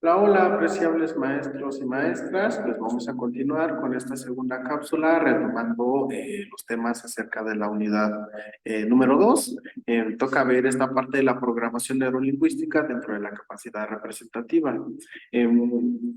Hola, hola, apreciables maestros y maestras. Pues vamos a continuar con esta segunda cápsula, retomando los temas acerca de la unidad número 2. Toca ver esta parte de la programación neurolingüística dentro de la capacidad representativa.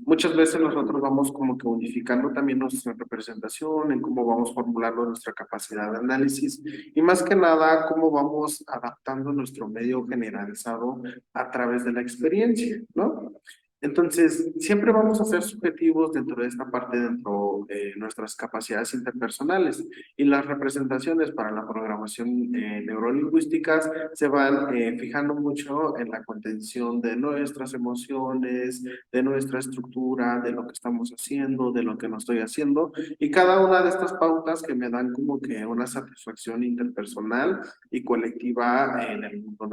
Muchas veces nosotros vamos como que unificando también nuestra representación, en cómo vamos formulando nuestra capacidad de análisis y más que nada cómo vamos adaptando nuestro medio generalizado a través de la experiencia, ¿no? Entonces, siempre vamos a ser subjetivos dentro de esta parte, dentro de nuestras capacidades interpersonales y las representaciones para la programación neurolingüísticas se van fijando mucho en la contención de nuestras emociones, de nuestra estructura, de lo que estamos haciendo, de lo que no estoy haciendo y cada una de estas pautas que me dan como que una satisfacción interpersonal y colectiva en el mundo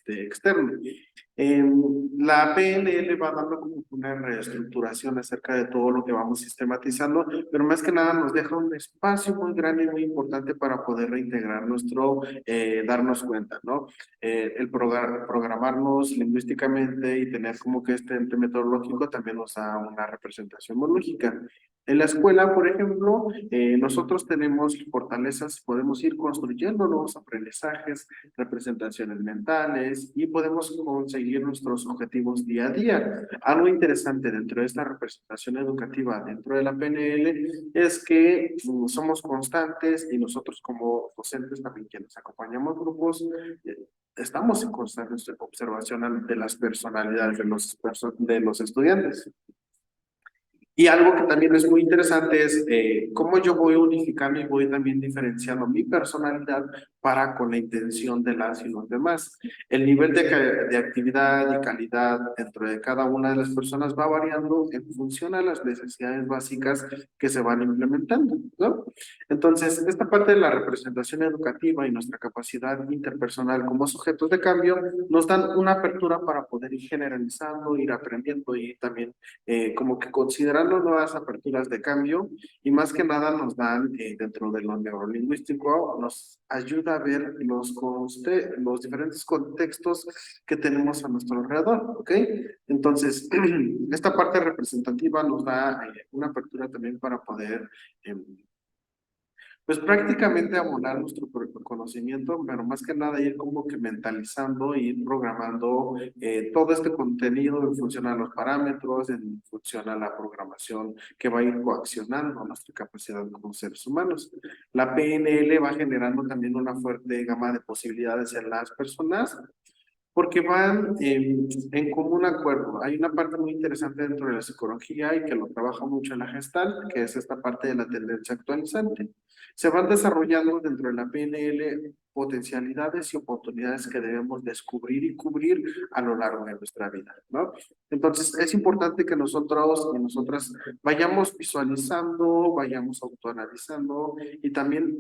externo. La PNL va dando como una reestructuración acerca de todo lo que vamos sistematizando, pero más que nada nos deja un espacio muy grande y muy importante para poder reintegrar nuestro, darnos cuenta, ¿no? Programarnos lingüísticamente y tener como que este ente metodológico también nos da una representación muy lógica. En la escuela, por ejemplo, nosotros tenemos fortalezas, podemos ir construyendo nuevos aprendizajes, representaciones mentales y podemos conseguir nuestros objetivos día a día. Algo interesante dentro de esta representación educativa dentro de la PNL es que somos constantes y nosotros como docentes también quienes acompañamos grupos estamos en constante observación de las personalidades de los estudiantes. Y algo que también es muy interesante es cómo yo voy unificando y voy también diferenciando mi personalidad para con la intención de las y los demás. El nivel de actividad y calidad dentro de cada una de las personas va variando en función a las necesidades básicas que se van implementando, ¿no? Entonces, esta parte de la representación educativa y nuestra capacidad interpersonal como sujetos de cambio nos dan una apertura para poder ir generalizando, ir aprendiendo y también como que considerando nuevas aperturas de cambio y más que nada nos dan dentro de lo neurolingüístico, nos ayuda a ver los diferentes contextos que tenemos a nuestro alrededor, ¿ok? Entonces, esta parte representativa nos da una apertura también para poder pues prácticamente abonar nuestro conocimiento, pero más que nada ir como que mentalizando, ir programando todo este contenido en función a los parámetros, en función a la programación que va a ir coaccionando nuestra capacidad como seres humanos. La PNL va generando también una fuerte gama de posibilidades en las personas porque van en común acuerdo. Hay una parte muy interesante dentro de la psicología y que lo trabaja mucho en la Gestalt, que es esta parte de la tendencia actualizante. Se van desarrollando dentro de la PNL potencialidades y oportunidades que debemos descubrir y cubrir a lo largo de nuestra vida, ¿no? Entonces, es importante que nosotros y nosotras vayamos visualizando, vayamos autoanalizando y también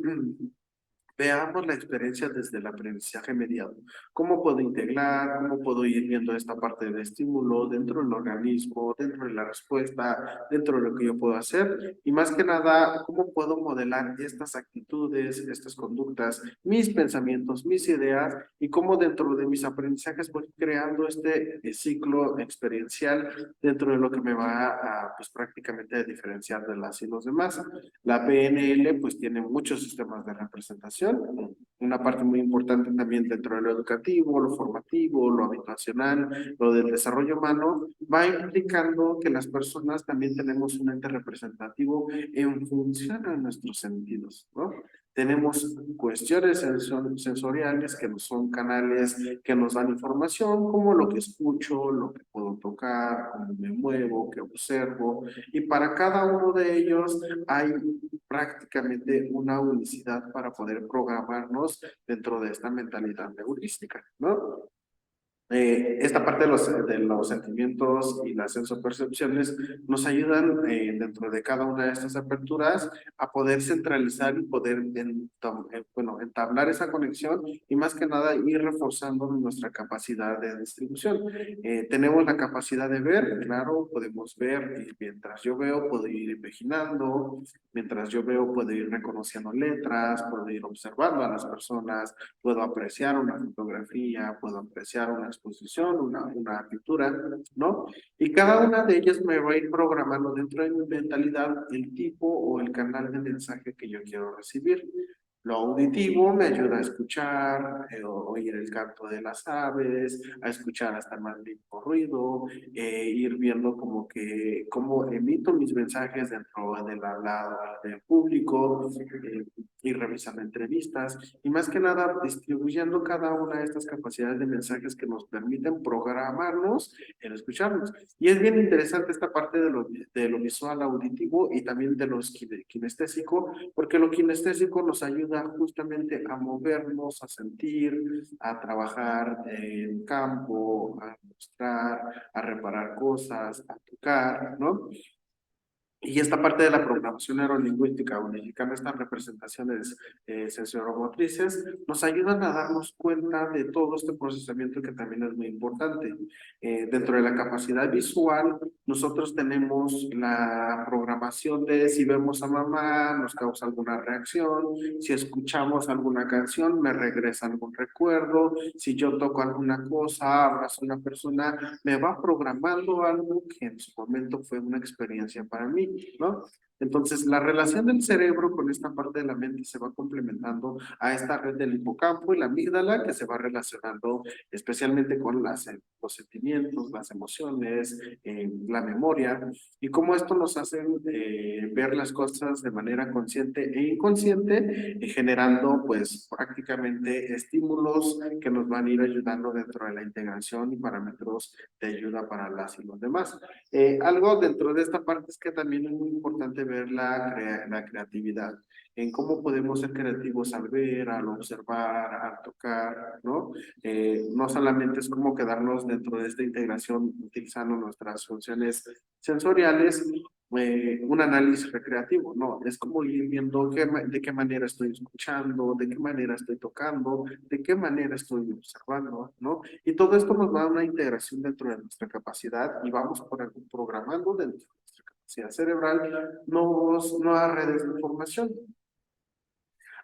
veamos la experiencia desde el aprendizaje mediado. ¿Cómo puedo integrar? ¿Cómo puedo ir viendo esta parte del estímulo dentro del organismo, dentro de la respuesta, dentro de lo que yo puedo hacer? Y más que nada, ¿cómo puedo modelar estas actitudes, estas conductas, mis pensamientos, mis ideas y cómo dentro de mis aprendizajes voy creando este ciclo experiencial dentro de lo que me va a, pues prácticamente a diferenciar de las y los demás? La PNL pues tiene muchos sistemas de representación, una parte muy importante también dentro de lo educativo, lo formativo, lo habitacional, lo del desarrollo humano, va implicando que las personas también tenemos un ente representativo en función a nuestros sentidos, ¿no? Tenemos cuestiones sensoriales que no son canales que nos dan información, como lo que escucho, lo que puedo tocar, cómo me muevo, qué observo, y para cada uno de ellos hay prácticamente una unicidad para poder programarnos dentro de esta mentalidad heurística, ¿no? Esta parte de los sentimientos y las sensopercepciones nos ayudan dentro de cada una de estas aperturas a poder centralizar y poder bueno, entablar esa conexión y más que nada ir reforzando nuestra capacidad de distribución. Tenemos la capacidad de ver, claro, podemos ver y mientras yo veo puedo ir imaginando, mientras yo veo puedo ir reconociendo letras, puedo ir observando a las personas, puedo apreciar una fotografía, puedo apreciar una exposición, una pintura, ¿no? Y cada una de ellas me va a ir programando dentro de mi mentalidad el tipo o el canal de mensaje que yo quiero recibir. Lo auditivo me ayuda a escuchar, oír el canto de las aves, a escuchar hasta el más mínimo ruido, ir viendo como que cómo emito mis mensajes dentro del hablado del público, ir revisando entrevistas y más que nada distribuyendo cada una de estas capacidades de mensajes que nos permiten programarnos en escucharnos. Y es bien interesante esta parte de lo visual auditivo y también de lo kinestésico, porque lo kinestésico nos ayuda justamente a movernos, a sentir, a trabajar en campo, a mostrar, a reparar cosas, a tocar, ¿no? Y esta parte de la programación neurolingüística, unificando estas representaciones sensoromotrices, nos ayudan a darnos cuenta de todo este procesamiento que también es muy importante. Dentro de la capacidad visual, nosotros tenemos la programación de si vemos a mamá, nos causa alguna reacción, si escuchamos alguna canción, me regresa algún recuerdo, si yo toco alguna cosa, abrazo a una persona, me va programando algo que en su momento fue una experiencia para mí, ¿no? Entonces, la relación del cerebro con esta parte de la mente se va complementando a esta red del hipocampo y la amígdala que se va relacionando especialmente con los sentimientos, las emociones, la memoria y cómo esto nos hace ver las cosas de manera consciente e inconsciente, generando pues prácticamente estímulos que nos van a ir ayudando dentro de la integración y parámetros de ayuda para las y los demás. Algo dentro de esta parte es que también es muy importante ver la creatividad, en cómo podemos ser creativos al ver, al observar, al tocar, ¿no? No solamente es como quedarnos dentro de esta integración utilizando nuestras funciones sensoriales, un análisis recreativo, no, es como ir viendo de qué manera estoy escuchando, de qué manera estoy tocando, de qué manera estoy observando, ¿no? Y todo esto nos da una integración dentro de nuestra capacidad y vamos programando dentro de nuestra capacidad cerebral nuevas redes de información.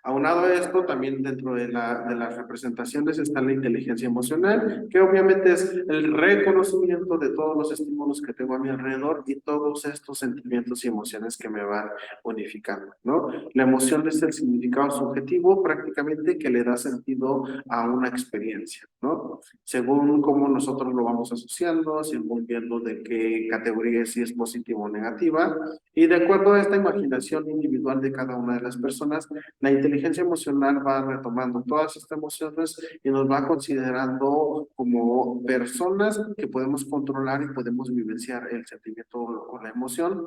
Aunado a esto, también dentro de las representaciones está la inteligencia emocional, que obviamente es el reconocimiento de todos los estímulos que tengo a mi alrededor y todos estos sentimientos y emociones que me van unificando, ¿no? La emoción es el significado subjetivo prácticamente que le da sentido a una experiencia, ¿no? Según cómo nosotros lo vamos asociando, según viendo de qué categoría si es positiva o negativa, y de acuerdo a esta imaginación individual de cada una de las personas, la inteligencia emocional va retomando todas estas emociones y nos va considerando como personas que podemos controlar y podemos vivenciar el sentimiento o la emoción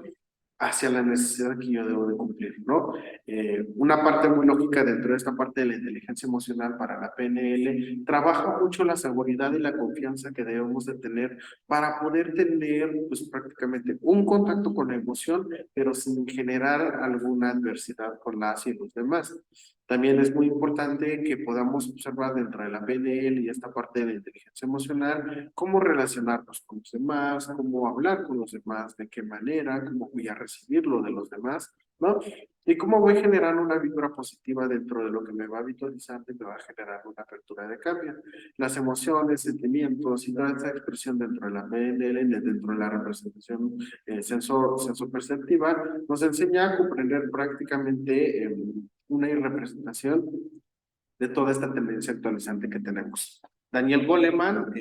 hacia la necesidad que yo debo de cumplir, ¿no? Una parte muy lógica dentro de esta parte de la inteligencia emocional para la PNL trabaja mucho la seguridad y la confianza que debemos de tener para poder tener, pues prácticamente un contacto con la emoción, pero sin generar alguna adversidad con las y los demás. También es muy importante que podamos observar dentro de la PNL y esta parte de la inteligencia emocional cómo relacionarnos con los demás, cómo hablar con los demás, de qué manera, cómo voy a recibirlo de los demás, ¿no? Y cómo voy generando una vibra positiva dentro de lo que me va habitualizando y me va a generar una apertura de cambio. Las emociones, sentimientos y toda esta expresión dentro de la PNL, dentro de la representación sensor perceptiva, nos enseña a comprender prácticamente una representación de toda esta tendencia actualizante que tenemos. Daniel Goleman,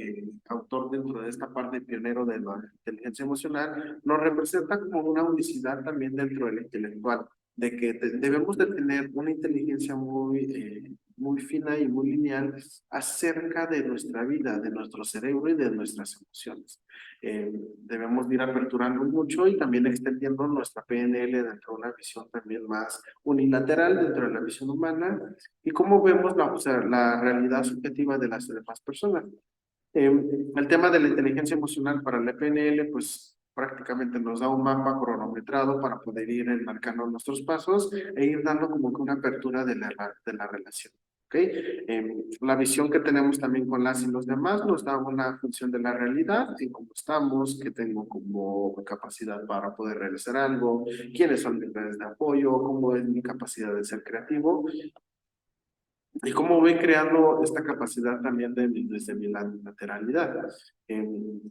autor dentro de esta parte pionero de la inteligencia emocional, nos representa como una unicidad también dentro del intelectual, de que debemos de tener una inteligencia muy fina y muy lineal acerca de nuestra vida, de nuestro cerebro y de nuestras emociones. Debemos ir aperturando mucho y también extendiendo nuestra PNL dentro de una visión también más unilateral dentro de la visión humana y cómo vemos o sea, la realidad subjetiva de las demás personas. El tema de la inteligencia emocional para la PNL, pues prácticamente nos da un mapa cronometrado para poder ir enmarcando nuestros pasos e ir dando como que una apertura de la relación. ¿Okay? La visión que tenemos también con las y los demás nos da una función de la realidad, en cómo estamos, qué tengo como capacidad para poder realizar algo, quiénes son mis redes de apoyo, cómo es mi capacidad de ser creativo Y cómo voy creando esta capacidad también desde mi lateralidad.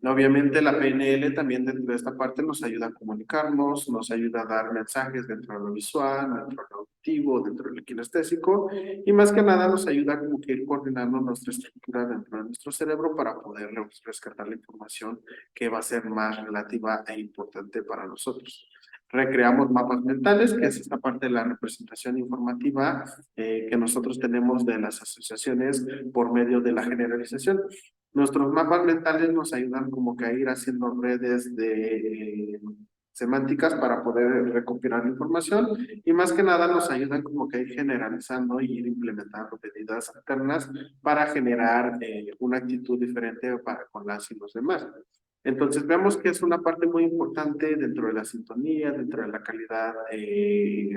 Obviamente la PNL también dentro de esta parte nos ayuda a comunicarnos, nos ayuda a dar mensajes dentro de lo visual, dentro de lo auditivo, dentro de lo kinestésico, y más que nada nos ayuda como que ir coordinando nuestra estructura dentro de nuestro cerebro para poder rescatar la información que va a ser más relativa e importante para nosotros. Recreamos mapas mentales, que es esta parte de la representación informativa que nosotros tenemos de las asociaciones por medio de la generalización. Nuestros mapas mentales nos ayudan como que a ir haciendo redes de semánticas para poder recopilar la información y más que nada nos ayudan como que a ir generalizando y ir implementando medidas alternas para generar una actitud diferente para con las y los demás. Entonces vemos que es una parte muy importante dentro de la sintonía, dentro de la calidad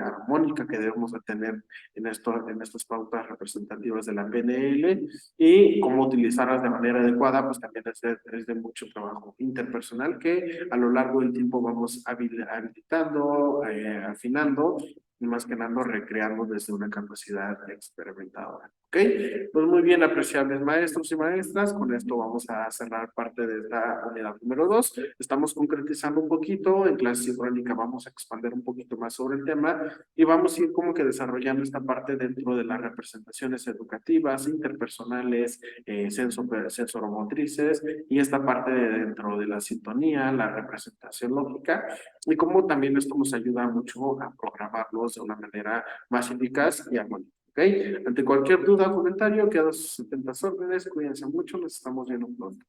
armónica que debemos de tener en estas pautas representativas de la PNL y cómo utilizarlas de manera adecuada, pues también es de mucho trabajo interpersonal que a lo largo del tiempo vamos habilitando, afinando y más que nada recreando desde una capacidad experimentadora. ¿Ok? Pues muy bien, apreciables maestros y maestras, con esto vamos a cerrar parte de esta unidad número 2. Estamos concretizando un poquito, en clase sincrónica vamos a expandir un poquito más sobre el tema y vamos a ir como que desarrollando esta parte dentro de las representaciones educativas, interpersonales, sensoromotrices y esta parte dentro de la sintonía, la representación lógica y cómo también esto nos ayuda mucho a programarlos de una manera más eficaz y armónica. ¿Ok? Ante cualquier duda o comentario, quedo a sus 70 órdenes. Cuídense mucho, nos estamos viendo pronto.